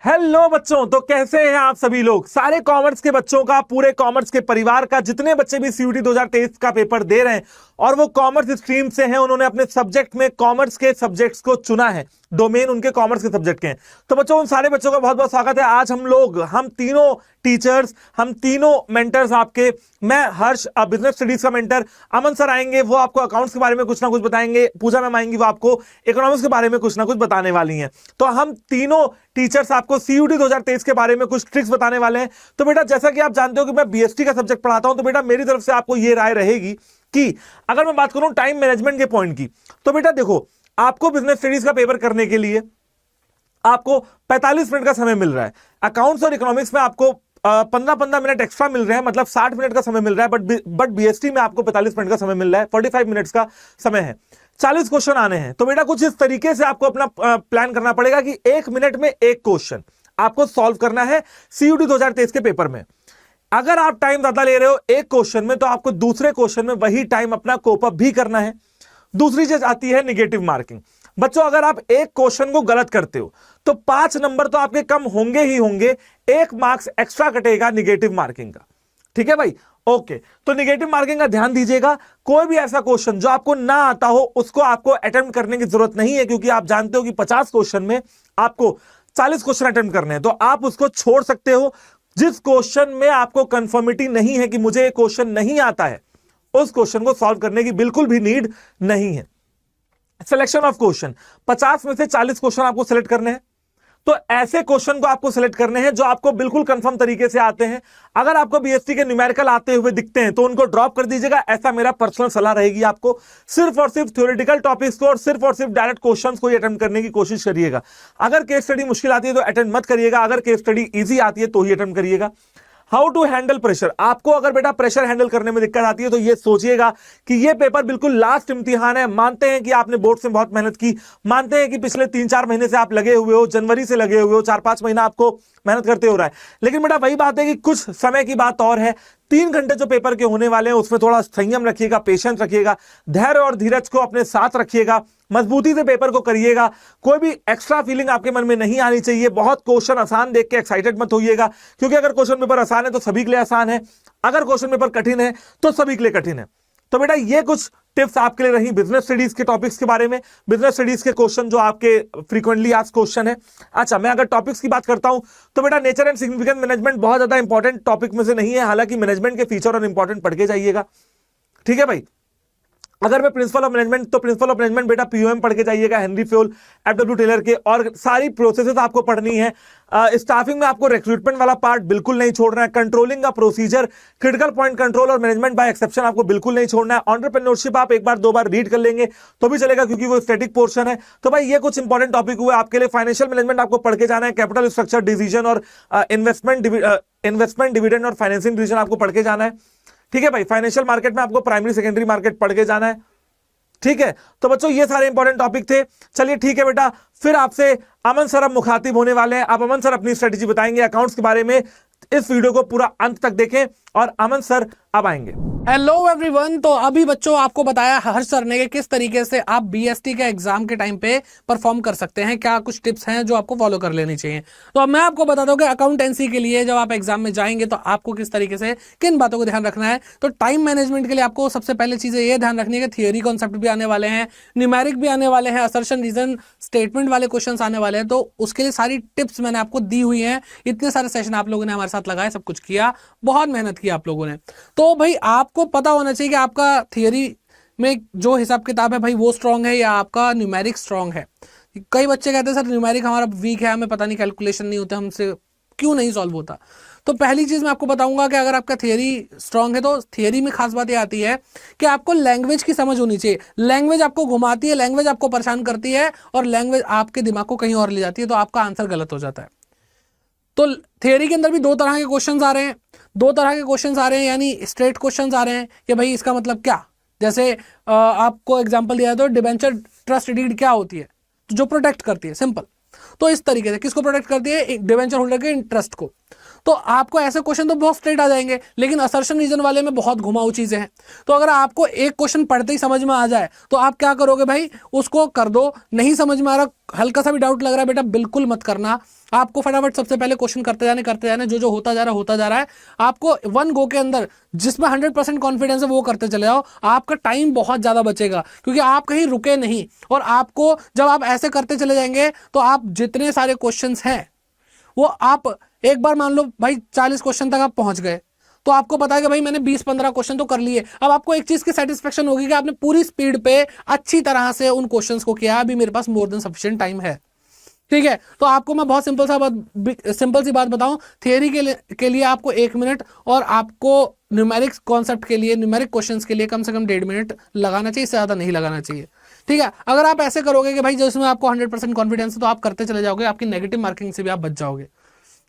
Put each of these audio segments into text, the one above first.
Hello बच्चों, तो कैसे हैं आप सभी लोग। सारे कॉमर्स के बच्चों का, पूरे कॉमर्स के परिवार का, जितने बच्चे भी सीयूटी 2023 का पेपर दे रहे हैं और वो कॉमर्स स्ट्रीम से हैं, उन्होंने अपने सब्जेक्ट में कॉमर्स के सब्जेक्ट्स को चुना है, डोमेन उनके कॉमर्स के सब्जेक्ट के हैं। तो बच्चों, उन सारे बच्चों का बहुत बहुत स्वागत है। आज हम तीनों टीचर्स, हम तीनों मेंटर्स आपके, मैं हर्ष बिजनेस स्टडीज का मेंटर, अमन सर आएंगे, वो आपको अकाउंट्स के बारे में कुछ ना कुछ बताएंगे, पूजा मैम आएंगी, वो आपको इकोनॉमिक्स के बारे में कुछ ना कुछ बताने वाली हैं। तो हम तीनों टीचर्स आपको सीयूटी 2023 के बारे में कुछ ट्रिक्स बताने वाले हैं। तो बेटा, जैसा कि आप जानते हो कि मैं बीएसटी का सब्जेक्ट पढ़ाता हूं, तो बेटा मेरी तरफ से आपको यह राय रहेगी कि अगर मैं बात करूं टाइम मैनेजमेंट के पॉइंट की, तो बेटा देखो, आपको बिजनेस स्टडीज का पेपर करने के लिए आपको 45 मिनट का समय मिल रहा है। अकाउंट्स और इकोनॉमिक्स में आपको 15-15 मिनट एक्स्ट्रा मिल रहे हैं, मतलब 60 मिनट का समय मिल रहा है। बट बीएसटी में आपको 45 मिनट का समय मिल रहा है, 45 मिनट्स का समय है, 40 क्वेश्चन आने हैं। तो बेटा कुछ इस तरीके से आपको अपना प्लान करना पड़ेगा कि 1 मिनट में 1 क्वेश्चन आपको सॉल्व करना है सीयूटी 2023 के पेपर में। अगर आप टाइम ज्यादा ले रहे हो एक क्वेश्चन में, तो आपको दूसरे क्वेश्चन में वही टाइम अपना कोप अप भी करना है। दूसरी चीज आती है निगेटिव मार्किंग। बच्चों, अगर आप एक क्वेश्चन को गलत करते हो तो 5 नंबर तो आपके कम होंगे ही होंगे, 1 मार्क्स एक्स्ट्रा कटेगा निगेटिव मार्किंग का। ठीक है भाई, ओके। तो निगेटिव मार्किंग का ध्यान दीजिएगा। कोई भी ऐसा क्वेश्चन जो आपको ना आता हो, उसको आपको अटेम्प्ट करने की जरूरत नहीं है, क्योंकि आप जानते हो कि 50 क्वेश्चन में आपको 40 क्वेश्चन अटेम्प्ट करने हैं। तो आप उसको छोड़ सकते हो। जिस क्वेश्चन में आपको कंफर्मिटी नहीं है कि मुझे ये क्वेश्चन नहीं आता है, उस क्वेश्चन को सॉल्व करने की बिल्कुल भी नीड नहीं है। सिलेक्शन ऑफ क्वेश्चन, 50 में से 40 क्वेश्चन आपको सिलेक्ट करने हैं। तो ऐसे क्वेश्चन को आपको सिलेक्ट करने हैं जो आपको बिल्कुल कंफर्म तरीके से आते हैं। अगर आपको बीएसटी के न्यूमेरिकल आते हुए दिखते हैं तो उनको ड्रॉप कर दीजिएगा, ऐसा मेरा पर्सनल सलाह रहेगी आपको। सिर्फ और सिर्फ थ्योरेटिकल टॉपिक्स को और सिर्फ डायरेक्ट क्वेश्चंस को ही अटेम्प्ट करने की कोशिश करिएगा। अगर केस स्टडी मुश्किल आती है तो अटेम्प्ट मत करिएगा, अगर केस स्टडी ईजी आती है तो ही अटेम्प्ट करिएगा। हाउ टू हैंडल प्रेशर, आपको अगर बेटा प्रेशर हैंडल करने में दिक्कत आती है तो ये सोचिएगा कि ये पेपर बिल्कुल लास्ट इम्तिहान है। मानते हैं कि आपने बोर्ड से बहुत मेहनत की, मानते हैं कि पिछले 3-4 महीने से आप लगे हुए हो, जनवरी से लगे हुए हो, 4-5 महीना आपको मेहनत करते हो रहा है। लेकिन बेटा वही बात है कि कुछ समय की बात और है। 3 घंटे जो पेपर के होने वाले हैं उसमें थोड़ा संयम रखिएगा, पेशेंस रखिएगा, धैर्य और धीरज को अपने साथ रखिएगा, मजबूती से पेपर को करिएगा। कोई भी एक्स्ट्रा फीलिंग आपके मन में नहीं आनी चाहिए। बहुत क्वेश्चन आसान देख के एक्साइटेड मत होइएगा, क्योंकि अगर क्वेश्चन पेपर आसान है तो सभी के लिए आसान है, अगर क्वेश्चन पेपर कठिन है तो सभी के लिए कठिन है। तो बेटा ये कुछ टिप्स आपके लिए रही बिजनेस स्टडीज के टॉपिक्स के बारे में, बिजनेस स्टडीज के क्वेश्चन जो आपके फ्रीक्वेंटली आस्क्ड क्वेश्चन है। अच्छा, मैं अगर टॉपिक्स की बात करता हूं तो बेटा नेचर एंड सिग्निफिकेंस मैनेजमेंट बहुत ज्यादा इंपॉर्टेंट टॉपिक में से नहीं है, हालांकि मैनेजमेंट के फीचर और इंपॉर्टेंट पढ़ के जाइएगा। ठीक है भाई। अगर मैं प्रिंसिपल ऑफ मैनेजमेंट, तो प्रिंसिपल ऑफ मैनेजमेंट बेटा पीओएम पढ़ के जाइएगा, हेनरी फ्योल, एफडब्ल्यू टेलर के, और सारी प्रोसेसेस आपको पढ़नी है। स्टाफिंग में आपको रिक्रूटमेंट वाला पार्ट बिल्कुल नहीं छोड़ना है। कंट्रोलिंग का प्रोसीजर, क्रिटिकल पॉइंट कंट्रोल और मैनेजमेंट बाय एक्सेप्शन आपको बिल्कुल नहीं छोड़ना है। एंटरप्रेन्योरशिप आप 1-2 बार रीड कर लेंगे तो भी चलेगा, क्योंकि वो स्टैटिक पोर्शन है। तो भाई ये कुछ इंपॉर्टेंट टॉपिक हुए आपके लिए। फाइनेंशियल मैनेजमेंट आपको पढ़ के जाना है, कैपिटल स्ट्रक्चर डिसीजन और इन्वेस्टमेंट डिविडेंड और फाइनेंसिंग डिसीजन आपको पढ़ के जाना है। ठीक है भाई। फाइनेंशियल मार्केट में आपको प्राइमरी सेकेंडरी मार्केट पढ़ के जाना है। ठीक है। तो बच्चों ये सारे इंपॉर्टेंट टॉपिक थे। चलिए ठीक है बेटा, फिर आपसे अमन सर अब मुखातिब होने वाले हैं। अब अमन सर अपनी स्ट्रेटेजी बताएंगे अकाउंट्स के बारे में। इस वीडियो को पूरा अंत तक देखें और अमन सर अब आएंगे। Hello everyone. तो अभी बच्चों आपको बताया हर्ष सर ने कि किस तरीके से आप बीएसटी के एग्जाम के टाइम पे परफॉर्म कर सकते हैं, क्या कुछ टिप्स हैं जो आपको फॉलो कर लेनी चाहिए। तो अब मैं आपको बताता हूं कि अकाउंटेंसी के लिए जब आप एग्जाम में जाएंगे तो आपको किस तरीके से किन बातों को ध्यान रखना है। तो टाइम मैनेजमेंट के लिए आपको सबसे पहले चीजें ये ध्यान रखनी है कि थियोरी कॉन्सेप्ट भी आने वाले हैं, न्यूमेरिक भी आने वाले हैं, असर्शन रीजन स्टेटमेंट वाले क्वेश्चन आने वाले हैं। तो उसके लिए सारी टिप्स मैंने आपको दी हुई है। इतने सारे सेशन आप लोगों ने हमारे साथ लगाए, सब कुछ किया, बहुत मेहनत की आप लोगों ने। तो भाई आपको पता होना चाहिए कि आपका थियरी में जो हिसाब किताब है भाई वो स्ट्रांग है या आपका न्यूमेरिक स्ट्रांग है। कई बच्चे कहते हैं सर न्यूमेरिक हमारा वीक है, हमें पता नहीं कैलकुलेशन नहीं होता, हमसे क्यों नहीं सॉल्व होता। तो पहली चीज मैं आपको बताऊंगा कि अगर आपका थियरी स्ट्रांग है तो थियरी में खास बात ये आती है कि आपको लैंग्वेज की समझ होनी चाहिए। लैंग्वेज आपको घुमाती है, लैंग्वेज आपको परेशान करती है और लैंग्वेज आपके दिमाग को कहीं और ले जाती है, तो आपका आंसर गलत हो जाता है। तो थियरी के अंदर भी 2 तरह के क्वेश्चंस आ रहे हैं। 2 तरह के क्वेश्चंस आ रहे हैं, यानी स्ट्रेट क्वेश्चंस आ रहे हैं कि भाई इसका मतलब क्या। जैसे आपको एग्जांपल दिया तो डिबेंचर ट्रस्ट डीड क्या होती है, तो जो प्रोटेक्ट करती है, सिंपल। तो इस तरीके से किसको प्रोटेक्ट करती है, डिबेंचर होल्डर के इंटरेस्ट को। तो आपको ऐसे क्वेश्चन तो बहुत स्ट्रेट आ जाएंगे, लेकिन असर्शन रीजन वाले में बहुत घुमाऊ चीजें हैं। तो अगर आपको एक क्वेश्चन पढ़ते ही समझ में आ जाए तो आप क्या करोगे भाई, उसको कर दो। नहीं समझ में आ रहा, हल्का सा भी डाउट लग रहा है, बेटा बिल्कुल मत करना। आपको फटाफट सबसे पहले क्वेश्चन करते जाने जो होता जा रहा है आपको वन गो के अंदर जिसमें 100% कॉन्फिडेंस है वो करते चले जाओ। आपका टाइम बहुत ज्यादा बचेगा क्योंकि आप कहीं रुके नहीं। और आपको जब आप ऐसे करते चले जाएंगे तो आप जितने सारे क्वेश्चंस हैं वो आप एक बार मान लो भाई 40 क्वेश्चन तक आप पहुंच गए तो आपको पता है कि भाई मैंने 20-15 क्वेश्चन तो कर लिए। अब आपको एक चीज की सेटिस्फेक्शन होगी कि आपने पूरी स्पीड पे अच्छी तरह से उन क्वेश्चंस को किया, अभी मेरे पास मोर देन सफिशिएंट टाइम है। ठीक है, तो आपको मैं बहुत सिंपल सी बात बताऊं, थियरी के लिए आपको 1 मिनट और आपको न्यूमेरिक्स कॉन्सेप्ट के लिए, न्यूमेरिक क्वेश्चंस के लिए कम से कम 1.5 मिनट लगाना चाहिए, इससे ज्यादा नहीं लगाना चाहिए। ठीक है, अगर आप ऐसे करोगे कि भाई जिसमें आपको 100% कॉन्फिडेंस है तो आप करते चले जाओगे, आपकी नेगेटिव मार्किंग से भी आप बच जाओगे।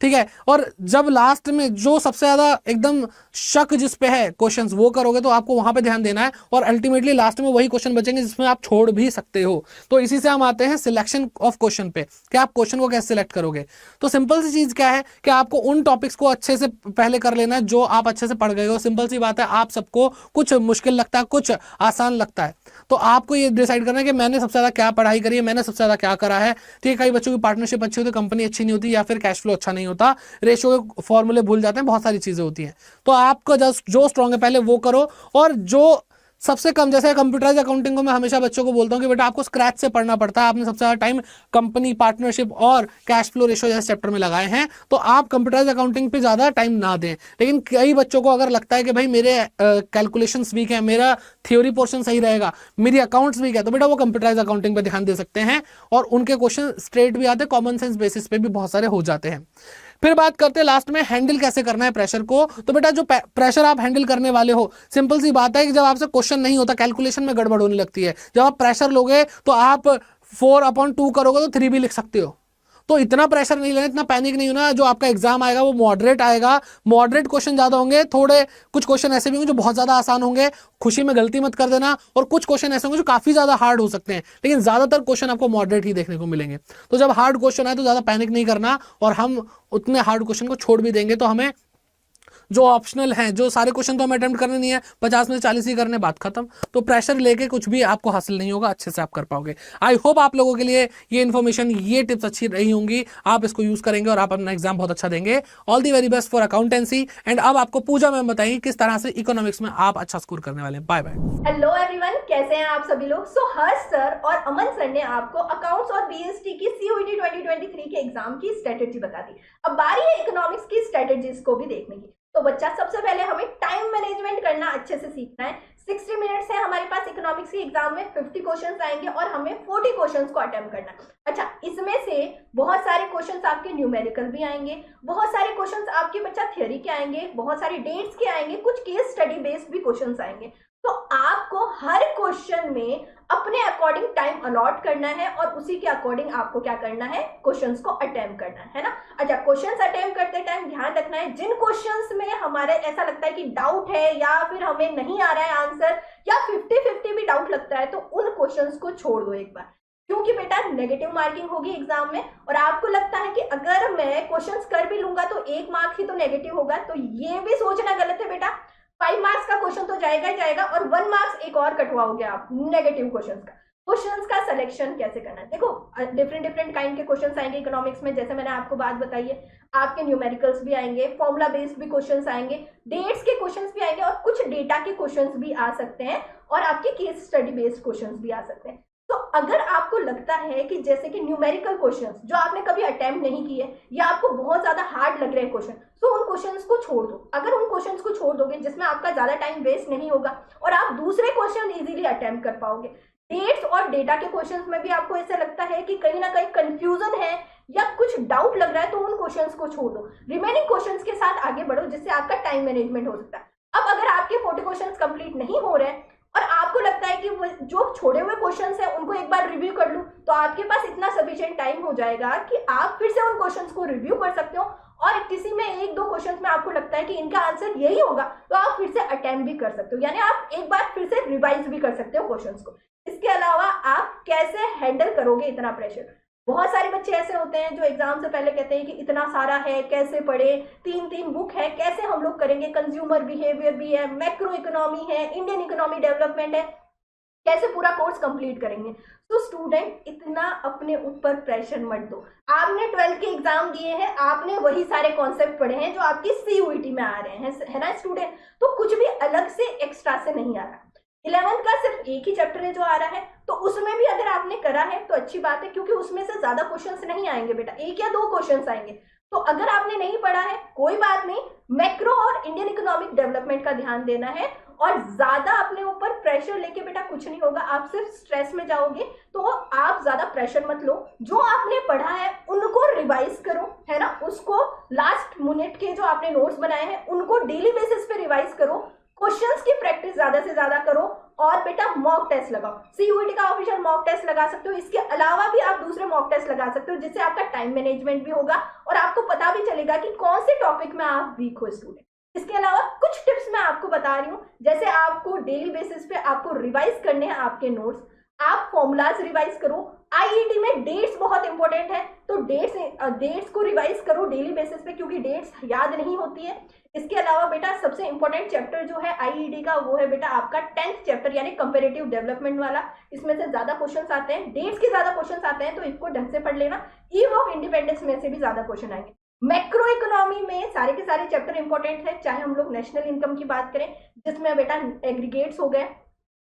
ठीक है, और जब लास्ट में जो सबसे ज्यादा एकदम शक जिस पे है क्वेश्चंस वो करोगे तो आपको वहां पे ध्यान देना है, और अल्टीमेटली लास्ट में वही क्वेश्चन बचेंगे जिसमें आप छोड़ भी सकते हो। तो इसी से हम आते हैं सिलेक्शन ऑफ क्वेश्चन पे, कि आप क्वेश्चन को कैसे सिलेक्ट करोगे। तो सिंपल सी चीज क्या है कि आपको उन टॉपिक्स को अच्छे से पहले कर लेना है जो आप अच्छे से पढ़ गए हो। सिंपल सी बात है, आप सबको कुछ मुश्किल लगता है, कुछ आसान लगता है, तो आपको ये डिसाइड करना है कि मैंने सबसे ज्यादा क्या पढ़ाई करी है, मैंने सबसे ज्यादा क्या करा है। ठीक है, कई बच्चों की पार्टनरशिप अच्छी होती है, कंपनी अच्छी नहीं होती, या फिर कैश फ्लो अच्छा नहीं होता, रेशियो के फॉर्मूले भूल जाते हैं, बहुत सारी चीजें होती हैं। तो आपको जो स्ट्रांग है पहले वो करो, और जो सबसे कम, जैसे कंप्यूटराइज अकाउंटिंग को मैं हमेशा बच्चों को बोलता हूं कि बेटा आपको स्क्रैच से पढ़ना पड़ता है, आपने सबसे ज्यादा टाइम कंपनी, पार्टनरशिप और कैश फ्लो रेशियो जैसे चैप्टर में लगाए हैं, तो आप कंप्यूटराइज अकाउंटिंग पे ज्यादा टाइम ना दें। लेकिन कई बच्चों को अगर लगता है कि भाई मेरे कैलकुलेशंस वीक है, मेरा थ्योरी पोर्शन सही रहेगा, मेरी अकाउंट्स वीक है, तो बेटा वो कंप्यूटराइज अकाउंटिंग पे ध्यान दे सकते हैं, और उनके क्वेश्चन स्ट्रेट भी आते हैं, कॉमन सेंस बेसिस पे भी बहुत सारे हो जाते हैं। फिर बात करते हैं लास्ट में हैंडल कैसे करना है प्रेशर को। तो बेटा जो प्रेशर आप हैंडल करने वाले हो, सिंपल सी बात है कि जब आपसे क्वेश्चन नहीं होता, कैलकुलेशन में गड़बड़ होने लगती है, जब आप प्रेशर लोगे तो आप 4/2 करोगे तो 3 भी लिख सकते हो। तो इतना प्रेशर नहीं लेना, इतना पैनिक नहीं होना। जो आपका एग्जाम आएगा वो मॉडरेट आएगा, मॉडरेट क्वेश्चन ज्यादा होंगे, थोड़े कुछ क्वेश्चन ऐसे भी होंगे जो बहुत ज्यादा आसान होंगे, खुशी में गलती मत कर देना, और कुछ क्वेश्चन ऐसे होंगे जो काफी ज्यादा हार्ड हो सकते हैं, लेकिन ज्यादातर क्वेश्चन आपको मॉडरेट ही देखने को मिलेंगे। तो जब हार्ड क्वेश्चन आए तो ज्यादा पैनिक नहीं करना, और हम उतने हार्ड क्वेश्चन को छोड़ भी देंगे तो हमें जो ऑप्शनल हैं, जो सारे क्वेश्चन तो हमें अटेम्प्ट करने नहीं है, 50 में से 40 ही करने, बात खत्म। तो प्रेशर लेके कुछ भी आपको हासिल नहीं होगा, अच्छे से आप कर पाओगे। आई होप आप लोगों के लिए ये इन्फॉर्मेशन, ये टिप्स अच्छी रही होंगी, आप इसको यूज करेंगे और आप अपना एग्जाम बहुत अच्छा देंगे। All the very best for accountancy. And अब आपको पूजा मैम बताएंगे किस तरह से इकोनॉमिक्स में आप अच्छा स्कोर करने वाले हैं। Bye bye. हेलो एवरीवन, कैसे हैं आप सभी लोग। सो हर्ष सर और अमन सर ने आपको अकाउंट्स और बीएसटी की सीयूईटी 2023 के एग्जाम की स्ट्रेटेजी बता दी। अब बारी है इकोनॉमिक्स की स्ट्रेटेजीज को भी देखने की। तो बच्चा, सबसे पहले हमें टाइम मैनेजमेंट करना अच्छे से सीखना है। 60 मिनट्स है हमारे पास इकोनॉमिक्स के एग्जाम में, 50 क्वेश्चंस आएंगे और हमें 40 क्वेश्चंस को अटेम्प्ट करना है। अच्छा, इसमें से बहुत सारे क्वेश्चंस आपके न्यूमेरिकल भी आएंगे, बहुत सारे क्वेश्चंस आपके बच्चा थ्योरी के आएंगे, बहुत सारी डेट्स के आएंगे, कुछ केस स्टडी बेस्ड भी क्वेश्चंस आएंगे। तो आपको हर क्वेश्चन में अपने अकॉर्डिंग टाइम अलॉट करना है और उसी के अकॉर्डिंग आपको क्या करना है, क्वेश्चंस को अटेम्प्ट करना है ना। अच्छा, क्वेश्चंस अटेम्प्ट करते टाइम ध्यान रखना है, जिन क्वेश्चंस में हमारे ऐसा लगता है कि डाउट है या फिर हमें नहीं आ रहा है आंसर, या 50-50 भी डाउट लगता है, तो उन क्वेश्चंस को छोड़ दो एक बार। क्योंकि बेटा नेगेटिव मार्किंग होगी एग्जाम में, और आपको लगता है कि अगर मैं क्वेश्चंस कर भी लूंगा तो 1 मार्क ही तो नेगेटिव होगा, तो ये भी सोचना गलत है बेटा। 5 मार्क्स का क्वेश्चन तो जाएगा ही जाएगा, और 1 मार्क्स एक और कटवाओगे आप नेगेटिव क्वेश्चंस का। क्वेश्चंस का सिलेक्शन कैसे करना है, देखो डिफरेंट काइंड के क्वेश्चंस आएंगे इकोनॉमिक्स में, जैसे मैंने आपको बात बताई है। आपके न्यूमेरिकल्स भी आएंगे, फॉर्मूला बेस्ड भी क्वेश्चंस आएंगे, डेट्स के क्वेश्चंस भी आएंगे, और कुछ डेटा के क्वेश्चंस भी आ सकते हैं, और आपके केस स्टडी बेस्ड क्वेश्चंस भी आ सकते हैं। तो अगर आपको लगता है कि जैसे कि न्यूमेरिकल क्वेश्चंस जो आपने कभी अटेम्प्ट नहीं किए, या आपको बहुत ज्यादा हार्ड लग रहे हैं क्वेश्चन, तो उन क्वेश्चंस को छोड़ दो। अगर उन क्वेश्चंस को छोड़ दोगे जिसमें आपका ज्यादा टाइम वेस्ट नहीं होगा और आप दूसरे क्वेश्चन इजीली अटेम्प्ट कर पाओगे। डेट्स और डेटा के क्वेश्चंस में भी आपको ऐसा लगता है कि कहीं ना कहीं कंफ्यूजन है या कुछ डाउट लग रहा है, तो उन क्वेश्चंस को छोड़ दो, रिमेनिंग क्वेश्चंस के साथ आगे बढ़ो, जिससे आपका टाइम मैनेजमेंट हो सकता है। अब अगर आपके 40 क्वेश्चंस कंप्लीट नहीं हो रहे हैं और आपको लगता है कि वो जो छोड़े हुए क्वेश्चंस हैं उनको एक बार रिव्यू कर लूं, तो आपके पास इतना सफिशिएंट टाइम हो जाएगा कि आप फिर से उन क्वेश्चंस को रिव्यू कर सकते हो, और किसी में 1-2 क्वेश्चंस में आपको लगता है कि इनका आंसर यही होगा, तो आप फिर से अटेम्प्ट भी कर सकते हो, यानी आप एक बार फिर से रिवाइज भी कर सकते हो क्वेश्चंस को। इसके अलावा आप कैसे हैंडल करोगे इतना प्रेशर, बहुत सारे बच्चे ऐसे होते हैं जो एग्जाम से पहले कहते हैं कि इतना सारा है, कैसे पढ़े, 3 बुक है, कैसे हम लोग करेंगे, कंज्यूमर बिहेवियर भी है, मैक्रो इकोनॉमी है, इंडियन इकोनॉमी डेवलपमेंट है, कैसे पूरा कोर्स कंप्लीट करेंगे। तो स्टूडेंट इतना अपने ऊपर प्रेशर मत दो। आपने 12th के एग्जाम दिए हैं, आपने वही सारे कॉन्सेप्ट पढ़े हैं जो आपकी CUET में आ रहे हैं, है ना स्टूडेंट। तो कुछ भी अलग से एक्स्ट्रा से नहीं आ रहा। 11th का सिर्फ एक ही चैप्टर है जो आ रहा है, तो उसमें भी अगर आपने करा है तो अच्छी बात है, क्योंकि उसमें से ज्यादा क्वेश्चंस नहीं आएंगे बेटा, 1 या 2 क्वेश्चंस आएंगे। तो अगर आपने नहीं पढ़ा है कोई बात नहीं, मैक्रो और इंडियन इकोनॉमिक डेवलपमेंट का ध्यान देना है, और ज्यादा अपने ऊपर प्रेशर लेके बेटा कुछ नहीं होगा, आप सिर्फ स्ट्रेस में जाओगे। तो आप ज्यादा प्रेशर मत लो, जो आपने पढ़ा है उनको रिवाइज करो, है ना, उसको लास्ट मिनट के जो आपने नोट्स बनाए हैं उनको डेली बेसिस पे रिवाइज करो, क्वेश्चंस की प्रैक्टिस ज्यादा से ज्यादा करो, और बेटा मॉक टेस्ट लगाओ। CUET का ऑफिशियल मॉक टेस्ट लगा सकते हो, इसके अलावा भी आप दूसरे मॉक टेस्ट लगा सकते हो, जिससे आपका टाइम मैनेजमेंट भी होगा और आपको पता भी चलेगा कि कौन से टॉपिक में आप वीक हो स्टूडेंट। इसके अलावा कुछ टिप्स मैं आपको बता रही हूँ, जैसे आपको डेली बेसिस पे आपको रिवाइज करने हैं आपके नोट्स, आप फॉर्मूलाज रिवाइज करो। IET में डेट्स बहुत इंपॉर्टेंट है, तो डेट्स को रिवाइज करो डेली बेसिस पे, क्योंकि डेट्स याद नहीं होती है। इसके अलावा बेटा सबसे इंपॉर्टेंट चैप्टर जो है IET का वो है बेटा आपका 10th चैप्टर, यानी कंपैरेटिव डेवलपमेंट वाला। इसमें से ज्यादा क्वेश्चंस आते हैं, डेट्स के ज्यादा क्वेश्चंस आते हैं, तो इसको ढंग से पढ़ लेना। ईव ऑफ इंडिपेंडेंस में से भी ज्यादा क्वेश्चन आएंगे। मैक्रो इकोनॉमी में सारे के सारे चैप्टर इंपॉर्टेंट है, चाहे हम लोग नेशनल इनकम की बात करें, जिसमें बेटा एग्रीगेट्स हो गए,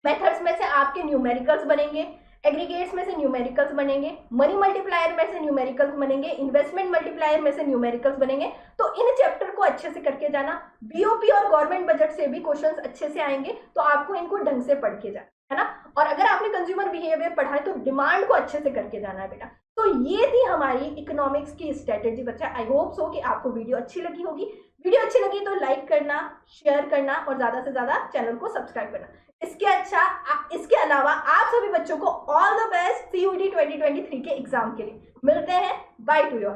मेथड्स में से आपके न्यूमेरिकल्स बनेंगे, एग्रीगेट्स में से न्यूमेरिकल्स बनेंगे, मनी मल्टीप्लायर में से न्यूमेरिकल्स बनेंगे, इन्वेस्टमेंट मल्टीप्लायर में से न्यूमेरिकल्स बनेंगे। तो इन चैप्टर को अच्छे से करके जाना। BOP और गवर्नमेंट बजट से भी क्वेश्चंस अच्छे से आएंगे, तो आपको इनको ढंग से पढ़ के जाना है ना। और अगर आपने कंज्यूमर बिहेवियर पढ़ा है तो डिमांड को अच्छे से करके जाना है बेटा। तो ये थी हमारी इकोनॉमिक्स की स्ट्रेटेजी बच्चा। आई होप सो कि आपको वीडियो अच्छी लगी होगी। वीडियो अच्छी लगी तो लाइक करना, शेयर करना और ज्यादा से ज्यादा चैनल को सब्सक्राइब करना। इसके अलावा आप सभी बच्चों को ऑल द बेस्ट CUET 2023 के एग्जाम के लिए। मिलते हैं, बाय टू यू ऑल।